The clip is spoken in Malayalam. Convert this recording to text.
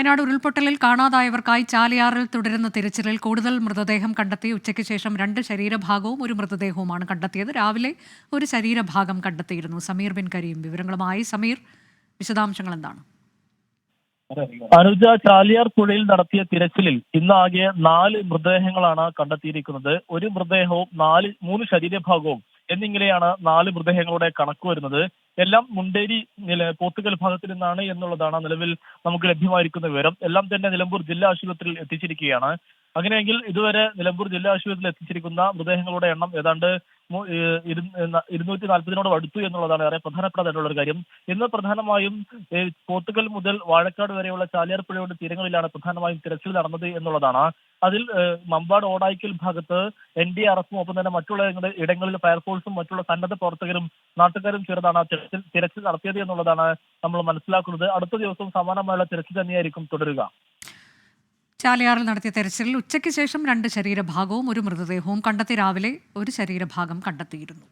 വയനാട് ഉരുൾപൊട്ടലിൽ കാണാതായവർക്കായി ചാലിയാറിൽ തുടരുന്ന തിരച്ചിലിൽ കൂടുതൽ മൃതദേഹം കണ്ടെത്തി. ഉച്ചയ്ക്ക് ശേഷം 2 ശരീരഭാഗവും 1 മൃതദേഹവുമാണ് കണ്ടെത്തിയത്. രാവിലെ ഒരു ശരീരഭാഗം കണ്ടെത്തിയിരുന്നു. സമീർ ബിൻ കരീം വിവരങ്ങളുമായി. സമീർ, വിശദാംശങ്ങൾ എന്താണ്? അനുജ, ചാലിയാർ പുഴയിൽ നടത്തിയ തിരച്ചിലിൽ ഇന്നാകെ 4 മൃതദേഹങ്ങളാണ് കണ്ടെത്തിയിരിക്കുന്നത്. ഒരു മൃതദേഹവും 3 ശരീരഭാഗവും എന്നിങ്ങനെയാണ് 4 മൃതദേഹങ്ങളുടെ കണക്ക് വരുന്നത്. എല്ലാം മുണ്ടേരി പോത്തുകൽ ഭാഗത്ത് നിന്നാണ് എന്നുള്ളതാണ് നിലവിൽ നമുക്ക് ലഭ്യമായിരിക്കുന്ന വിവരം. എല്ലാം തന്നെ നിലമ്പൂർ ജില്ലാ ആശുപത്രിയിൽ എത്തിച്ചിരിക്കുകയാണ്. അങ്ങനെയെങ്കിൽ ഇതുവരെ നിലമ്പൂർ ജില്ലാ ആശുപത്രിയിൽ എത്തിച്ചിരിക്കുന്ന മൃതദേഹങ്ങളുടെ എണ്ണം ഏതാണ്ട് 240 അടുത്തു എന്നുള്ളതാണ് ഏറെ പ്രധാനപ്പെട്ടതായിട്ടുള്ള ഒരു കാര്യം. ഇന്ന് പ്രധാനമായും പോത്തുകൽ മുതൽ വാഴക്കാട് വരെയുള്ള ചാലിയാർ പുഴയുടെ തീരങ്ങളിലാണ് പ്രധാനമായും തിരച്ചിൽ നടന്നത് എന്നുള്ളതാണ്. അതിൽ മമ്പാട് ഓടായിക്കൽ ഭാഗത്ത് NDRF ഒപ്പം തന്നെ മറ്റുള്ള ഇടങ്ങളിൽ ഫയർഫോഴ്സും മറ്റുള്ള സന്നദ്ധ പ്രവർത്തകരും നാട്ടുകാരും ചേർന്നാണ് തിരച്ചിൽ നടത്തിയത് എന്നുള്ളതാണ് നമ്മൾ മനസ്സിലാക്കുന്നത്. അടുത്ത ദിവസവും സമാനമായുള്ള തിരച്ചിൽ തന്നെയായിരിക്കും തുടരുക. ചാലിയാറിൽ നടത്തിയ തെരച്ചിലിൽ ഉച്ചയ്ക്ക് ശേഷം 2 ശരീരഭാഗവും 1 മൃതദേഹവും കണ്ടെത്തി. രാവിലെ ഒരു ശരീരഭാഗം കണ്ടെത്തിയിരുന്നു.